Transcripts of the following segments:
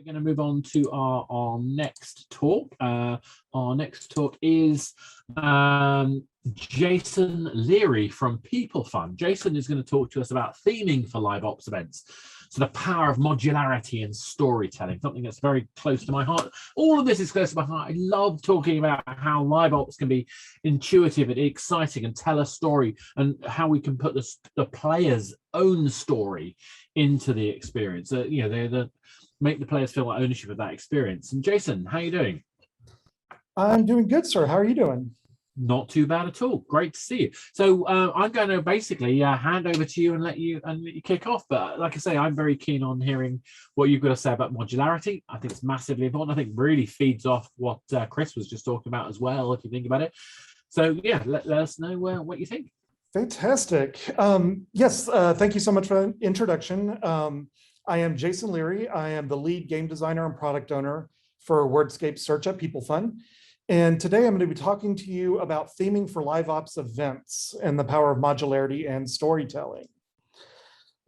We're going to move on to our next talk. Our next talk is Jason Leary from PeopleFun. Jason is going to talk to us about theming for live ops events. So the power of modularity and storytelling, something that's very close to my heart. All of this is close to my heart. I love talking about how live ops can be intuitive and exciting and tell a story, and how we can put the player's own story into the experience. Make the players feel like ownership of that experience. And Jason, how are you doing? I'm doing good, sir. How are you doing? Not too bad at all. Great to see you. So I'm going to basically hand over to you and let you kick off. But like I say, I'm very keen on hearing what you've got to say about modularity. I think it's massively important. I think really feeds off what Chris was just talking about as well, if you think about it. So yeah, let us know what you think. Fantastic. Yes, thank you so much for the introduction. I am Jason Leary. I am the lead game designer and product owner for Wordscape Search at PeopleFun. And today I'm going to be talking to you about theming for live ops events and the power of modularity and storytelling.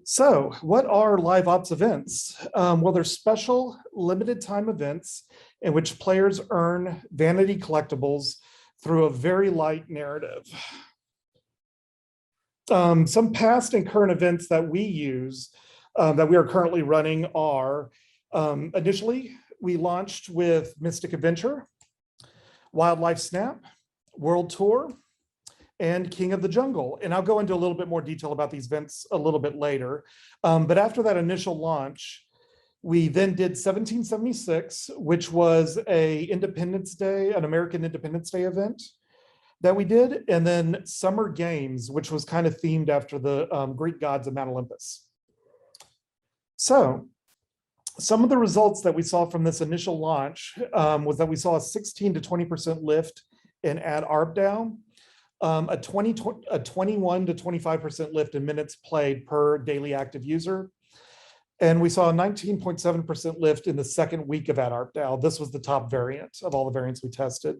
So what are live ops events? Well, they're special limited time events in which players earn vanity collectibles through a very light narrative. Some past and current events that we use that we are currently running are, initially, we launched with Mystic Adventure, Wildlife Snap, World Tour, and King of the Jungle. And I'll go into a little bit more detail about these events a little bit later. But after that initial launch, we then did 1776, which was an American Independence Day event that we did. And then Summer Games, which was kind of themed after the Greek gods of Mount Olympus. So some of the results that we saw from this initial launch was that we saw a 16 to 20% lift in ad ARPDAU, a 21 to 25% lift in minutes played per daily active user. And we saw a 19.7% lift in the second week of ad ARPDAU. This was the top variant of all the variants we tested.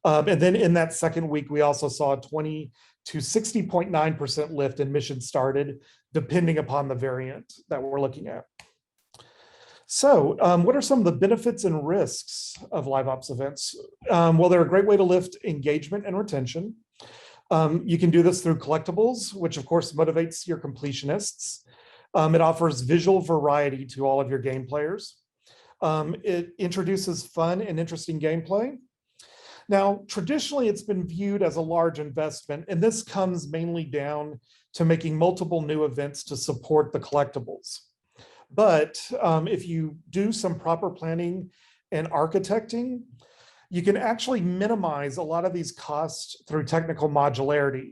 And then in that second week, we also saw a 20 to 60.9% lift in missions started, depending upon the variant that we're looking at. So what are some of the benefits and risks of live ops events? Well, they're a great way to lift engagement and retention. You can do this through collectibles, which of course motivates your completionists. It offers visual variety to all of your game players. It introduces fun and interesting gameplay. Now, traditionally, it's been viewed as a large investment, and this comes mainly down to making multiple new events to support the collectibles. But if you do some proper planning and architecting, you can actually minimize a lot of these costs through technical modularity.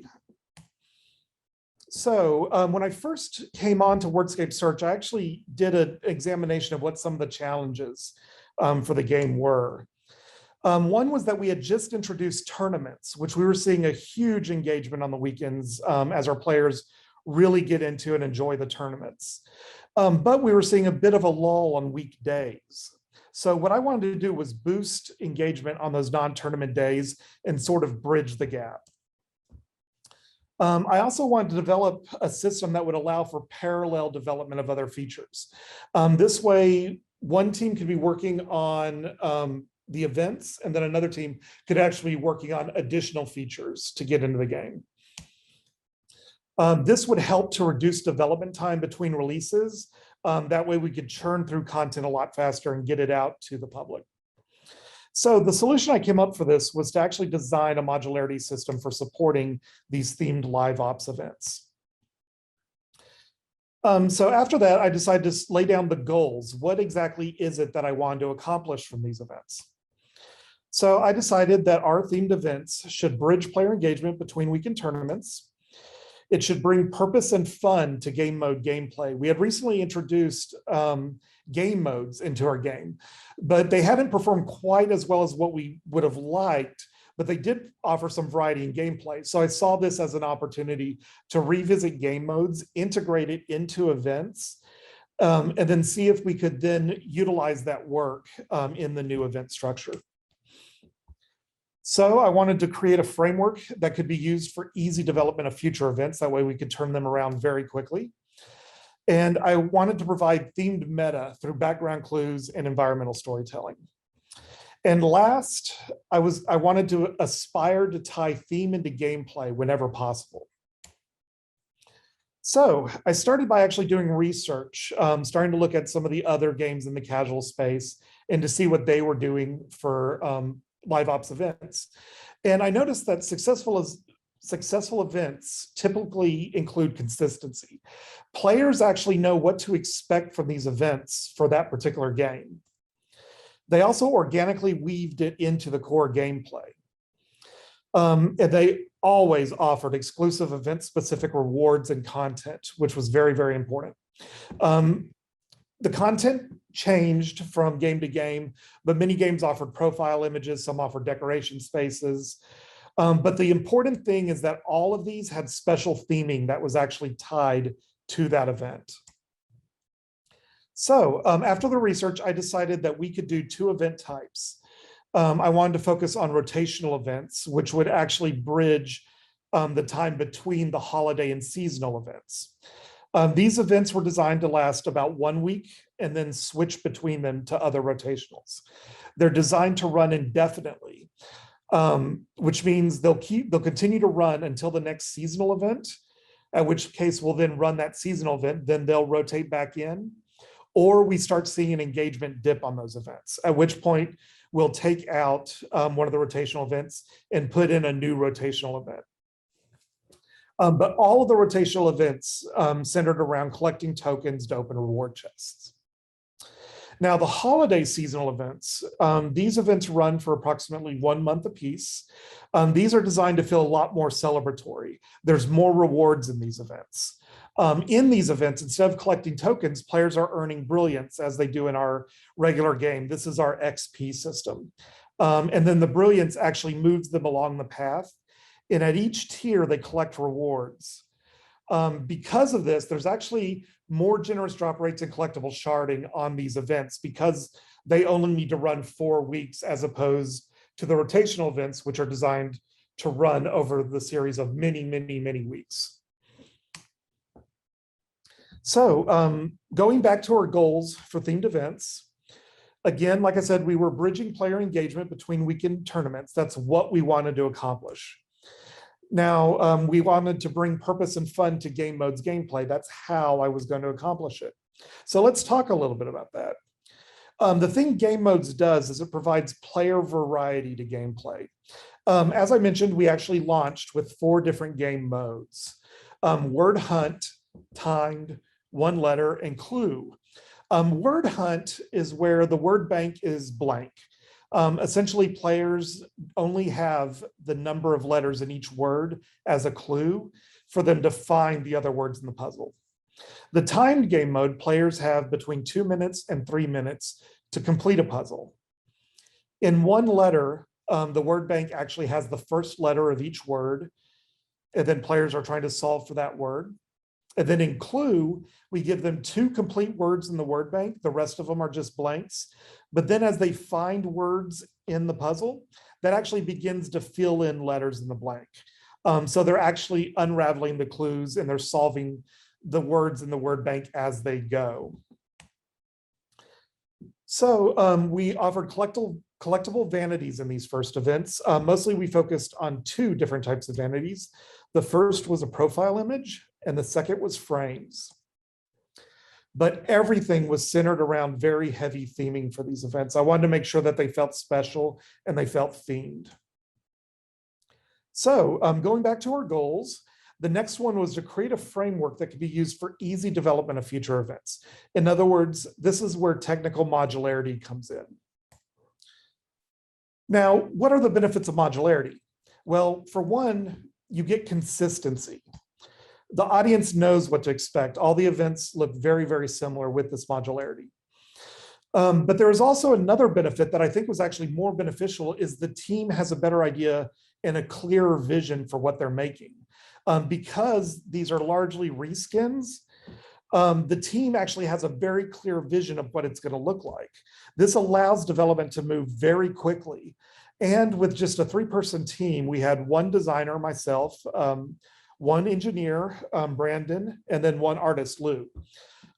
So when I first came on to Wordscape Search, I actually did an examination of what some of the challenges for the game were. One was that we had just introduced tournaments, which we were seeing a huge engagement on the weekends as our players really get into and enjoy the tournaments. But we were seeing a bit of a lull on weekdays. So what I wanted to do was boost engagement on those non-tournament days and sort of bridge the gap. I also wanted to develop a system that would allow for parallel development of other features. This way, one team could be working on the events, and then another team could actually be working on additional features to get into the game. This would help to reduce development time between releases. That way we could churn through content a lot faster and get it out to the public. So the solution I came up for this was to actually design a modularity system for supporting these themed live ops events. So after that, I decided to lay down the goals. What exactly is it that I wanted to accomplish from these events? So I decided that our themed events should bridge player engagement between weekend tournaments. It should bring purpose and fun to game mode gameplay. We had recently introduced game modes into our game, but they hadn't performed quite as well as what we would have liked, but they did offer some variety in gameplay. So I saw this as an opportunity to revisit game modes, integrate it into events, and then see if we could then utilize that work in the new event structure. So I wanted to create a framework that could be used for easy development of future events. That way we could turn them around very quickly. And I wanted to provide themed meta through background clues and environmental storytelling. And last, I wanted to aspire to tie theme into gameplay whenever possible. So I started by actually doing research, starting to look at some of the other games in the casual space and to see what they were doing for live ops events. And I noticed that successful events typically include consistency. Players actually know what to expect from these events for that particular game. They also organically weaved it into the core gameplay. And they always offered exclusive event-specific rewards and content, which was very, very important. The content changed from game to game, but many games offered profile images, some offered decoration spaces. But the important thing is that all of these had special theming that was actually tied to that event. So after the research, I decided that we could do 2 event types. I wanted to focus on rotational events, which would actually bridge the time between the holiday and seasonal events. These events were designed to last about 1 week and then switch between them to other rotationals. They're designed to run indefinitely, which means they'll continue to run until the next seasonal event, at which case we'll then run that seasonal event, then they'll rotate back in, or we start seeing an engagement dip on those events, at which point we'll take out one of the rotational events and put in a new rotational event. But all of the rotational events centered around collecting tokens to open reward chests. Now, the holiday seasonal events, these events run for approximately 1 month apiece. These are designed to feel a lot more celebratory. There's more rewards in these events. In these events, instead of collecting tokens, players are earning brilliance as they do in our regular game. This is our XP system. And then the brilliance actually moves them along the path. And at each tier, they collect rewards. Because of this, there's actually more generous drop rates and collectible sharding on these events because they only need to run 4 weeks as opposed to the rotational events, which are designed to run over the series of many, many, many weeks. So going back to our goals for themed events, again, like I said, we were bridging player engagement between weekend tournaments. That's what we wanted to accomplish. Now, we wanted to bring purpose and fun to game mode's gameplay. That's how I was going to accomplish it. So let's talk a little bit about that. The thing game modes does is it provides player variety to gameplay. As I mentioned, we actually launched with 4 different game modes: word hunt, timed, 1 letter, and clue. Word hunt is where the word bank is blank. Essentially, players only have the number of letters in each word as a clue for them to find the other words in the puzzle. The timed game mode, players have between 2 minutes and 3 minutes to complete a puzzle. In 1 letter, the word bank actually has the first letter of each word, and then players are trying to solve for that word. And then in clue, we give them 2 complete words in the word bank. The rest of them are just blanks. But then as they find words in the puzzle, that actually begins to fill in letters in the blank. So they're actually unraveling the clues and they're solving the words in the word bank as they go. So we offered collectible vanities in these first events. Mostly we focused on 2 different types of vanities. The first was a profile image, and the second was frames. But everything was centered around very heavy theming for these events. I wanted to make sure that they felt special and they felt themed. So going back to our goals, the next one was to create a framework that could be used for easy development of future events. In other words, this is where technical modularity comes in. Now, what are the benefits of modularity? Well, for one, you get consistency. The audience knows what to expect. All the events look very, very similar with this modularity. But there is also another benefit that I think was actually more beneficial is the team has a better idea and a clearer vision for what they're making. Because these are largely reskins, the team actually has a very clear vision of what it's going to look like. This allows development to move very quickly. And with just a 3-person team, we had 1 designer, myself, 1 engineer, Brandon, and then 1 artist, Lou.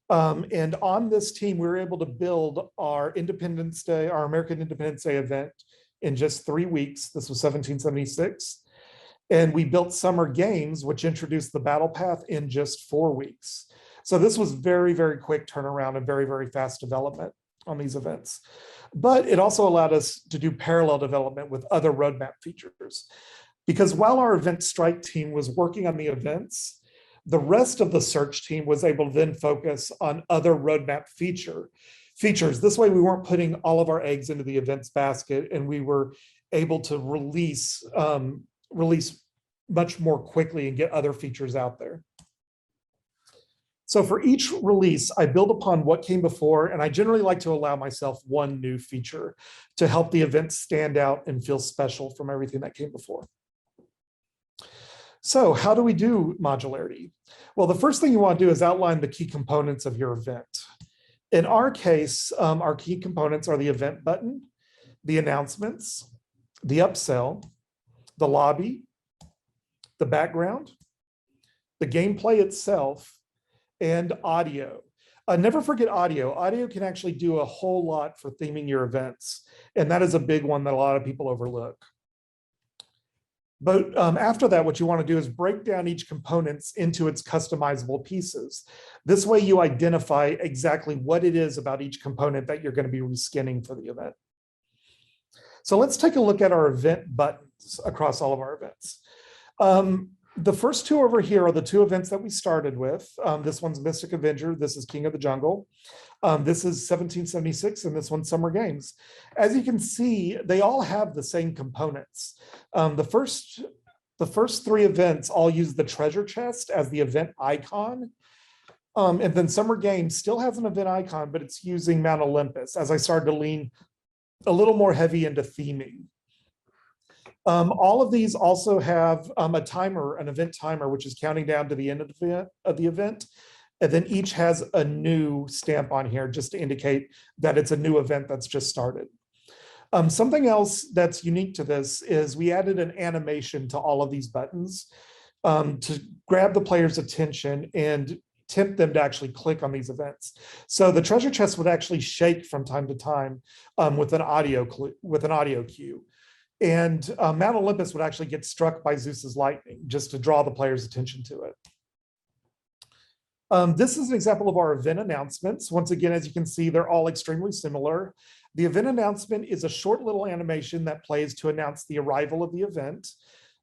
And on this team, we were able to build our Independence Day, our American Independence Day event in just 3 weeks. This was 1776. And we built Summer Games, which introduced the Battle Path in just 4 weeks. So this was very, very quick turnaround and very, very fast development on these events. But it also allowed us to do parallel development with other roadmap features. Because while our event strike team was working on the events, the rest of the search team was able to then focus on other roadmap features. This way we weren't putting all of our eggs into the events basket, and we were able to release much more quickly and get other features out there. So for each release, I build upon what came before, and I generally like to allow myself one new feature to help the event stand out and feel special from everything that came before. So how do we do modularity? Well, the first thing you want to do is outline the key components of your event. In our case, our key components are the event button, the announcements, the upsell, the lobby, the background, the gameplay itself, and audio. Never forget audio. Audio can actually do a whole lot for theming your events, and that is a big one that a lot of people overlook. But after that, what you want to do is break down each component into its customizable pieces. This way you identify exactly what it is about each component that you're going to be reskinning for the event. So let's take a look at our event buttons across all of our events. The first two over here are the two events that we started with. This one's Mystic Avenger. This is King of the Jungle. This is 1776, and this one's Summer Games. As you can see, they all have the same components. The first three events all use the treasure chest as the event icon. And then Summer Games still has an event icon, but it's using Mount Olympus as I started to lean a little more heavy into theming. All of these also have a timer, an event timer, which is counting down to the end of the event. And then each has a new stamp on here just to indicate that it's a new event that's just started. Something else that's unique to this is we added an animation to all of these buttons to grab the player's attention and tempt them to actually click on these events. So the treasure chest would actually shake from time to time with an audio cue. And Mount Olympus would actually get struck by Zeus's lightning just to draw the player's attention to it. This is an example of our event announcements. Once again, as you can see, they're all extremely similar. The event announcement is a short little animation that plays to announce the arrival of the event.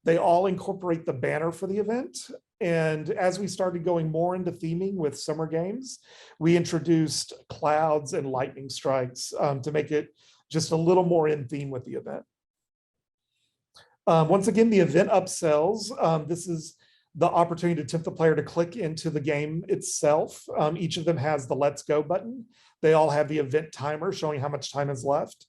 They all incorporate the banner for the event. And as we started going more into theming with Summer Games, we introduced clouds and lightning strikes to make it just a little more in theme with the event. Once again, the event upsells. This is the opportunity to tempt the player to click into the game itself. Each of them has the Let's Go button. They all have the event timer showing how much time is left.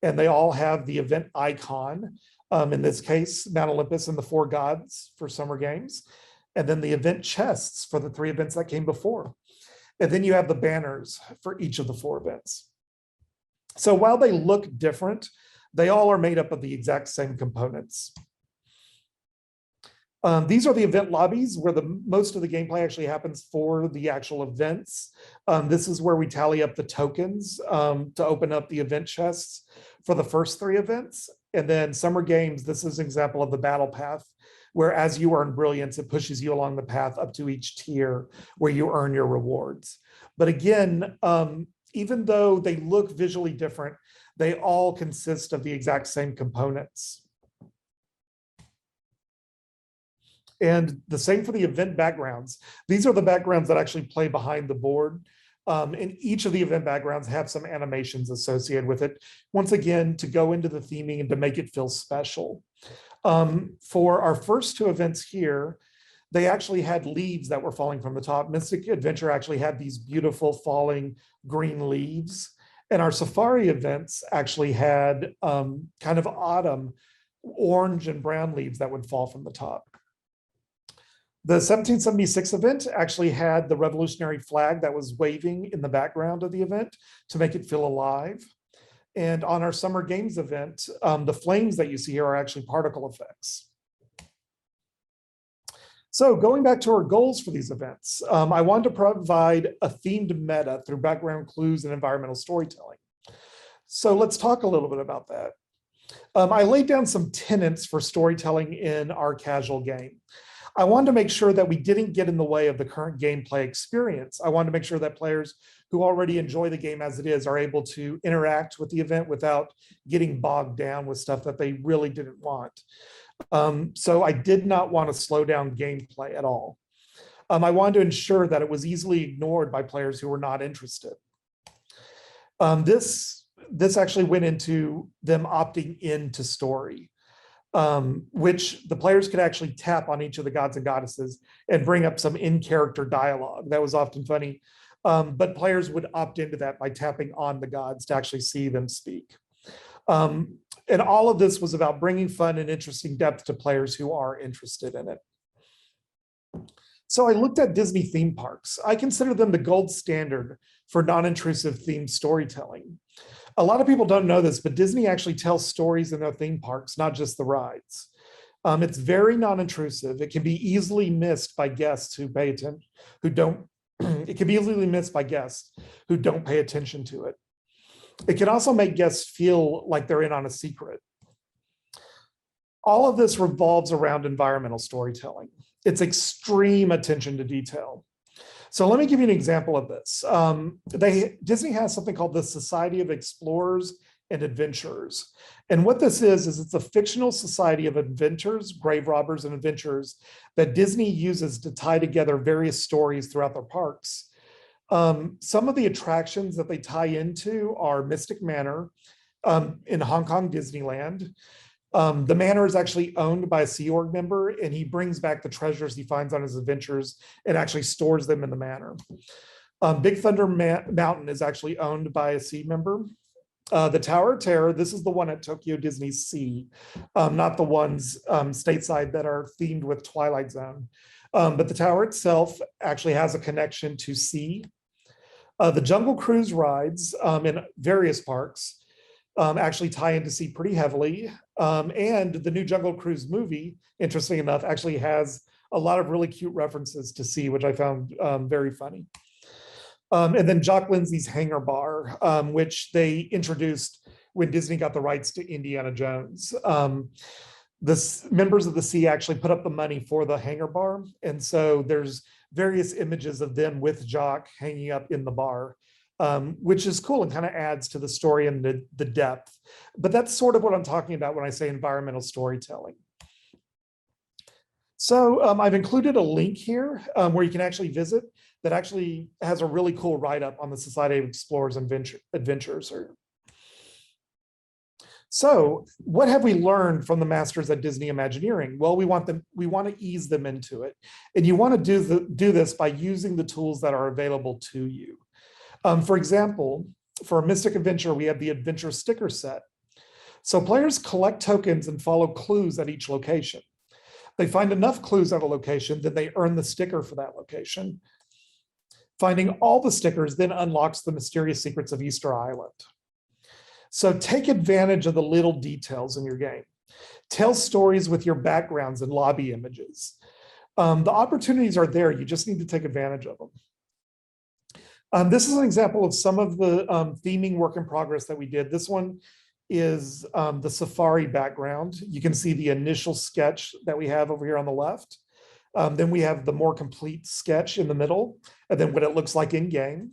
And they all have the event icon. In this case, Mount Olympus and the 4 gods for Summer Games. And then the event chests for the 3 events that came before. And then you have the banners for each of the 4 events. So while they look different, they all are made up of the exact same components. These are the event lobbies where most of the gameplay actually happens for the actual events. This is where we tally up the tokens to open up the event chests for the first 3 events. And then Summer Games, this is an example of the battle path, where as you earn brilliance, it pushes you along the path up to each tier where you earn your rewards. But again, even though they look visually different, they all consist of the exact same components. And the same for the event backgrounds. These are the backgrounds that actually play behind the board. And each of the event backgrounds have some animations associated with it. Once again, to go into the theming and to make it feel special. For our first 2 events here, they actually had leaves that were falling from the top. Mystic Adventure actually had these beautiful falling green leaves. And our safari events actually had kind of autumn orange and brown leaves that would fall from the top. The 1776 event actually had the revolutionary flag that was waving in the background of the event to make it feel alive. And on our Summer Games event, the flames that you see here are actually particle effects. So going back to our goals for these events, I wanted to provide a themed meta through background clues and environmental storytelling. So let's talk a little bit about that. I laid down some tenets for storytelling in our casual game. I wanted to make sure that we didn't get in the way of the current gameplay experience. I wanted to make sure that players who already enjoy the game as it is are able to interact with the event without getting bogged down with stuff that they really didn't want. So I did not want to slow down gameplay at all. I wanted to ensure that it was easily ignored by players who were not interested. This actually went into them opting into story, which the players could actually tap on each of the gods and goddesses and bring up some in-character dialogue. That was often funny, but players would opt into that by tapping on the gods to actually see them speak. And all of this was about bringing fun and interesting depth to players who are interested in it. So I looked at Disney theme parks. I consider them the gold standard for non-intrusive themed storytelling. A lot of people don't know this, but Disney actually tells stories in their theme parks, not just the rides. It's very non-intrusive. It can be easily missed by guests who pay attention, who don't. It can be easily missed by guests who don't pay attention to it. It can also make guests feel like they're in on a secret. All of this revolves around environmental storytelling. It's extreme attention to detail. So let me give you an example of this. Disney has something called the Society of Explorers and Adventurers. And what this is it's a fictional society of inventors, grave robbers, and adventurers that Disney uses to tie together various stories throughout their parks. Some of the attractions that they tie into are Mystic Manor in Hong Kong Disneyland. The manor is actually owned by a Sea Org member, and he brings back the treasures he finds on his adventures and actually stores them in the manor. Big Thunder Mountain is actually owned by a Sea member. The Tower of Terror, this is the one at Tokyo Disney Sea, not the ones stateside that are themed with Twilight Zone. But the tower itself actually has a connection to sea. The Jungle Cruise rides in various parks actually tie into sea pretty heavily. And the new Jungle Cruise movie, interesting enough, actually has a lot of really cute references to sea, which I found very funny. And then Jock Lindsay's Hangar Bar, which they introduced when Disney got the rights to Indiana Jones. The members of the Sea actually put up the money for the Hangar Bar. And so there's various images of them with Jock hanging up in the bar, which is cool and kind of adds to the story and the depth. But that's sort of what I'm talking about when I say environmental storytelling. So I've included a link here where you can actually visit that actually has a really cool write-up on the Society of Explorers and Adventurers. So what have we learned from the masters at Disney Imagineering? Well, we want to ease them into it. And you want to do this by using the tools that are available to you. For example, for a Mystic Adventure, we have the Adventure Sticker Set. So players collect tokens and follow clues at each location. They find enough clues at a location, then they earn the sticker for that location. Finding all the stickers then unlocks the mysterious secrets of Easter Island. So take advantage of the little details in your game. Tell stories with your backgrounds and lobby images. The opportunities are there, you just need to take advantage of them. This is an example of some of the theming work in progress that we did. This one is the safari background. You can see the initial sketch that we have over here on the left. Then we have the more complete sketch in the middle, and then what it looks like in game.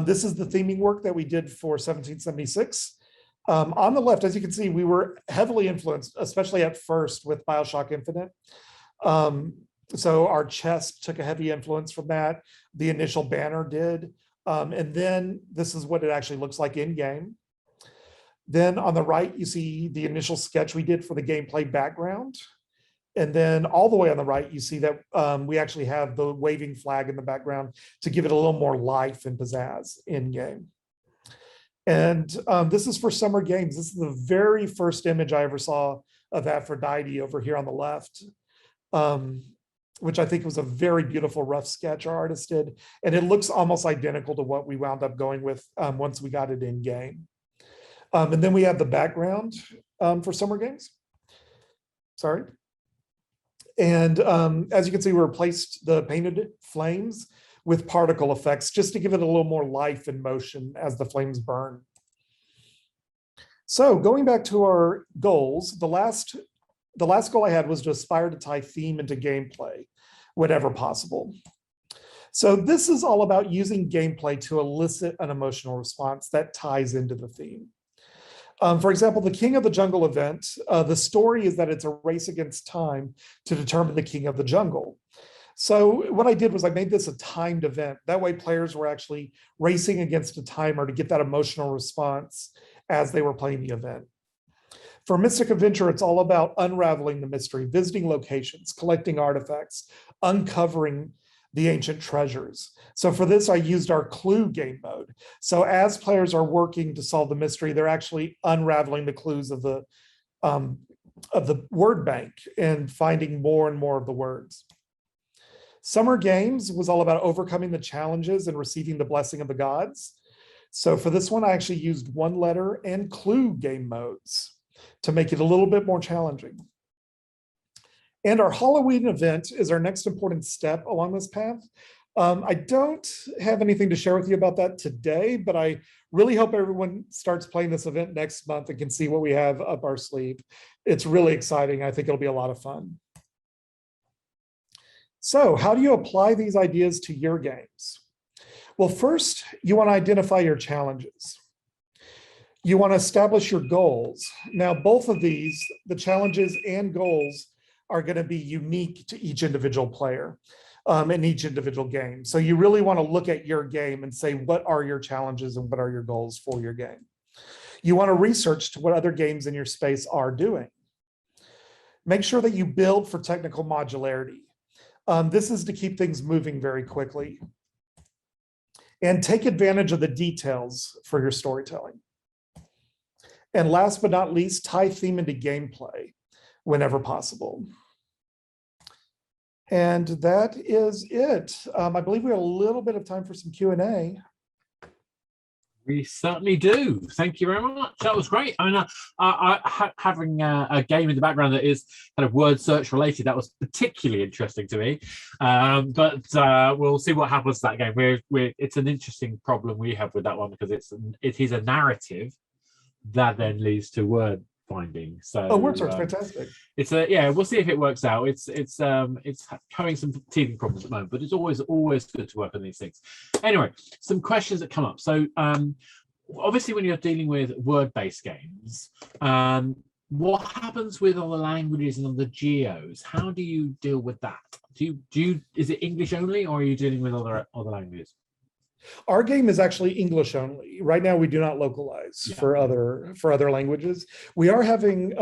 This is the theming work that we did for 1776. On the left, as you can see, we were heavily influenced, especially at first with BioShock Infinite. So our chest took a heavy influence from that. The initial banner did. And then this is what it actually looks like in game. Then on the right, you see the initial sketch we did for the gameplay background. And then all the way on the right, you see that we actually have the waving flag in the background to give it a little more life and pizzazz in game. And this is for Summer Games. This is the very first image I ever saw of Aphrodite over here on the left, which I think was a very beautiful rough sketch our artist did. And it looks almost identical to what we wound up going with once we got it in game. And then we have the background for Summer Games. Sorry. And as you can see, we replaced the painted flames with particle effects just to give it a little more life and motion as the flames burn. So going back to our goals, the last goal I had was to aspire to tie theme into gameplay whenever possible. So this is all about using gameplay to elicit an emotional response that ties into the theme. For example, the King of the Jungle event, the story is that it's a race against time to determine the King of the Jungle. So what I did was I made this a timed event. That way players were actually racing against a timer to get that emotional response as they were playing the event. For Mystic Adventure, it's all about unraveling the mystery, visiting locations, collecting artifacts, uncovering the ancient treasures. So for this, I used our clue game mode. So as players are working to solve the mystery, they're actually unraveling the clues of the word bank and finding more and more of the words. Summer Games was all about overcoming the challenges and receiving the blessing of the gods. So for this one, I actually used one letter and clue game modes to make it a little bit more challenging. And our Halloween event is our next important step along this path. I don't have anything to share with you about that today, but I really hope everyone starts playing this event next month and can see what we have up our sleeve. It's really exciting. I think it'll be a lot of fun. So how do you apply these ideas to your games? Well, first, you want to identify your challenges. You want to establish your goals. Now, both of these, the challenges and goals, are going to be unique to each individual player in each individual game. So you really want to look at your game and say, what are your challenges and what are your goals for your game? You want to research to what other games in your space are doing. Make sure that you build for technical modularity. This is to keep things moving very quickly. And take advantage of the details for your storytelling. And last but not least, tie theme into gameplay whenever possible. And that is it. I believe we have a little bit of time for some Q&A. We certainly do. Thank you very much. That was great. I mean, having a game in the background that is kind of word search related, that was particularly interesting to me. But we'll see what happens to that game. It's an interesting problem we have with that one because it is a narrative that then leads to word finding. So word search, fantastic. It's we'll see if it works out. It's having some teething problems at the moment, but it's always good to work on these things. Anyway, some questions that come up. So obviously when you're dealing with word-based games, what happens with all the languages and all the geos? How do you deal with that? Is it English only, or are you dealing with other languages? Our game is actually English only. Right now, we do not localize for other languages. We are having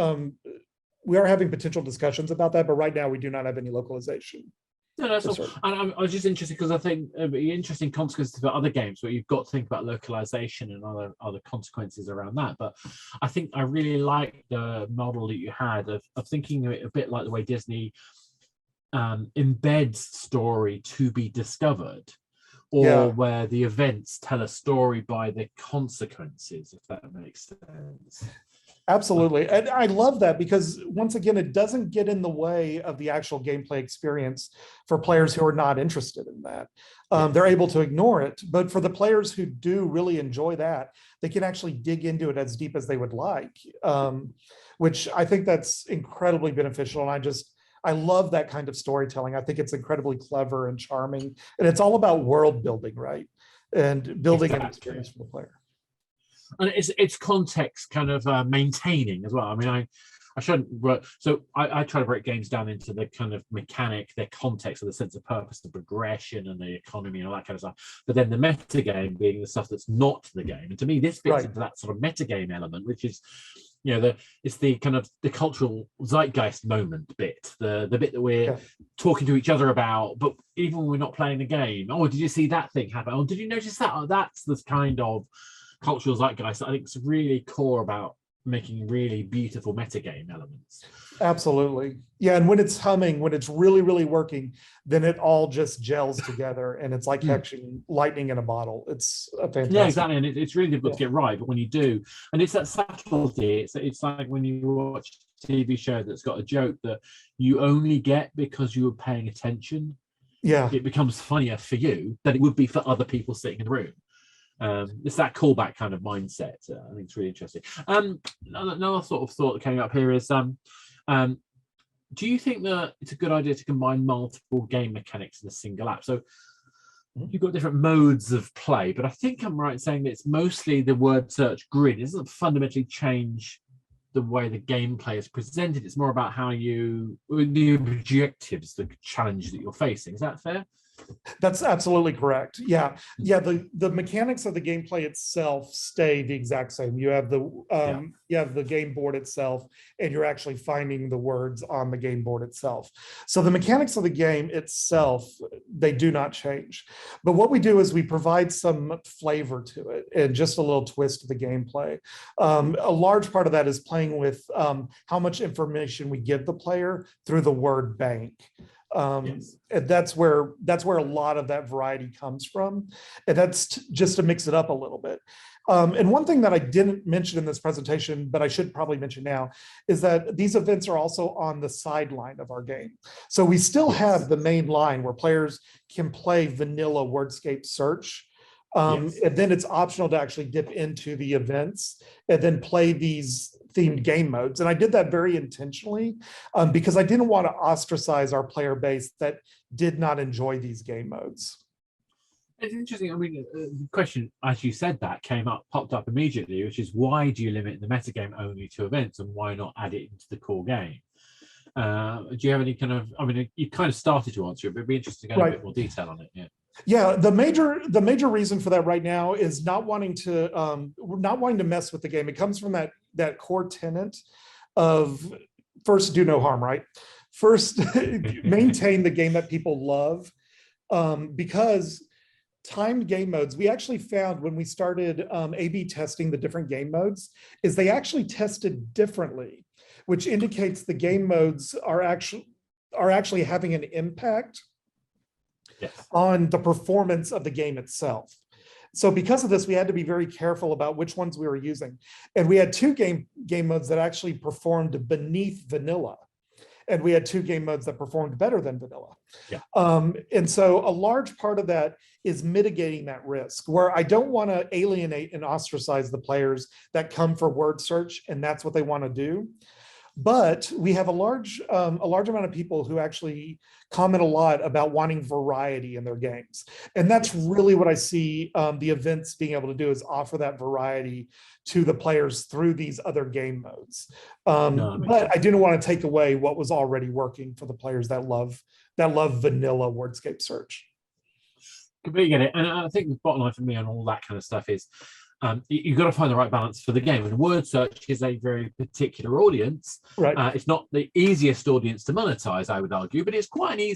potential discussions about that, but right now we do not have any localization. No, that's all. And I was just interested because I think it'd be interesting consequences for other games where you've got to think about localization and other consequences around that. But I think I really like the model that you had of thinking of it a bit like the way Disney embeds story to be discovered. Or where the events tell a story by the consequences, if that makes sense. Absolutely. And I love that because, once again, it doesn't get in the way of the actual gameplay experience for players who are not interested in that. They're able to ignore it. But for the players who do really enjoy that, they can actually dig into it as deep as they would like, which I think that's incredibly beneficial. And I love that kind of storytelling. I think it's incredibly clever and charming. And it's all about world building, right? And building an experience for the player. And it's context kind of maintaining as well. I mean, I shouldn't work. So I try to break games down into the kind of mechanic, their context, or the sense of purpose, the progression and the economy and all that kind of stuff. But then the meta game being the stuff that's not the game. And to me, this fits into that sort of meta game element, which is, it's the kind of the cultural zeitgeist moment bit, the bit that we're talking to each other about, but even when we're not playing the game. Oh, did you see that thing happen? Oh, did you notice that? Oh, that's the kind of cultural zeitgeist that I think is really core about making really beautiful metagame elements. Absolutely. Yeah, and when it's humming, when it's really, really working, then it all just gels together and it's like catching lightning in a bottle. It's a fantastic. Yeah, exactly. And it's really difficult to get right, but when you do, and it's that subtlety, it's like when you watch TV show that's got a joke that you only get because you were paying attention, Yeah. it becomes funnier for you than it would be for other people sitting in the room. It's that callback kind of mindset. I think it's really interesting. Another sort of thought that came up here is, do you think that it's a good idea to combine multiple game mechanics in a single app? So you've got different modes of play, but I think I'm right in saying that it's mostly the word search grid. It doesn't fundamentally change the way the gameplay is presented. It's more about how the objectives, the challenge that you're facing. Is that fair? That's absolutely correct. Yeah. The mechanics of the gameplay itself stay the exact same. You have the game board itself, and you're actually finding the words on the game board itself. So the mechanics of the game itself, they do not change. But what we do is we provide some flavor to it and just a little twist to the gameplay. A large part of that is playing with how much information we give the player through the word bank. Yes. And that's where a lot of that variety comes from, and that's just to mix it up a little bit. And one thing that I didn't mention in this presentation, but I should probably mention now, is that these events are also on the sideline of our game. So we still have the main line where players can play vanilla wordscape search. And then it's optional to actually dip into the events and then play these themed game modes. And I did that very intentionally because I didn't want to ostracize our player base that did not enjoy these game modes. It's interesting. I mean, the question, as you said, that popped up immediately, which is why do you limit the metagame only to events, and why not add it into the core game? Do you have any kind of? I mean, you kind of started to answer it, but it'd be interesting to get a bit more detail on it. Yeah. Yeah, the major reason for that right now is not wanting to mess with the game. It comes from that core tenet of first do no harm, right? First, maintain the game that people love, because timed game modes, we actually found when we started A/B testing the different game modes, is they actually tested differently, which indicates the game modes are actually having an impact on the performance of the game itself. So because of this, we had to be very careful about which ones we were using. And we had two game modes that actually performed beneath vanilla. And we had two game modes that performed better than vanilla. Yeah. And so a large part of that is mitigating that risk, where I don't want to alienate and ostracize the players that come for word search, and that's what they want to do. But we have a large amount of people who actually comment a lot about wanting variety in their games. And that's really what I see the events being able to do, is offer that variety to the players through these other game modes. But I didn't want to take away what was already working for the players that love vanilla wordscape search. Completely get it. And I think the bottom line for me on all that kind of stuff is you've got to find the right balance for the game. And word search is a very particular audience. Right. It's not the easiest audience to monetize, I would argue, but it's quite an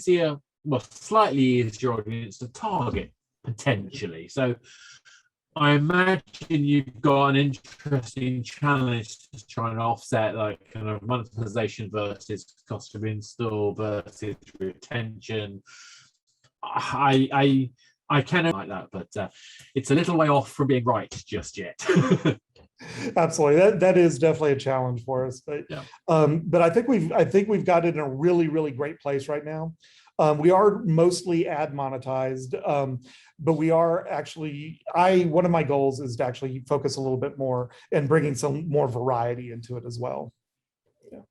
slightly easier audience to target, potentially. So I imagine you've got an interesting challenge to try and offset like kind of monetization versus cost of install versus retention. I cannot like that, but it's a little way off from being right just yet. Absolutely, that is definitely a challenge for us. But but I think we've got it in a really, really great place right now. We are mostly ad monetized, but we are actually, one of my goals is to actually focus a little bit more and bringing some more variety into it as well.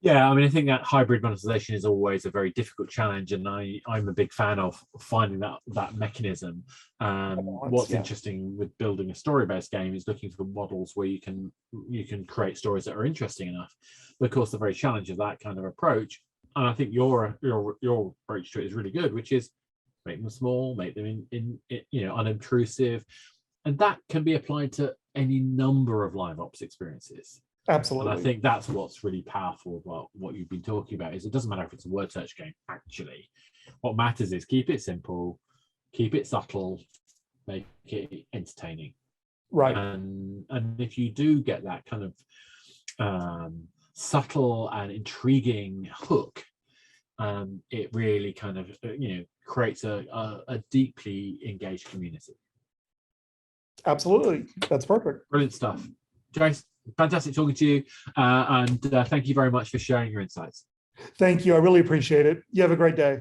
Yeah, I mean, I think that hybrid monetization is always a very difficult challenge, and I'm a big fan of finding that mechanism. What's interesting with building a story-based game is looking for models where you can create stories that are interesting enough. But of course, the very challenge of that kind of approach, and I think your approach to it is really good, which is make them small, make them unobtrusive, and that can be applied to any number of live ops experiences. Absolutely. And I think that's what's really powerful about what you've been talking about, is it doesn't matter if it's a word search game, actually. What matters is keep it simple, keep it subtle, make it entertaining. Right. And if you do get that kind of subtle and intriguing hook, it really kind of creates a deeply engaged community. Absolutely. That's perfect. Brilliant stuff. Jace, fantastic talking to you. And thank you very much for sharing your insights. Thank you. I really appreciate it. You have a great day.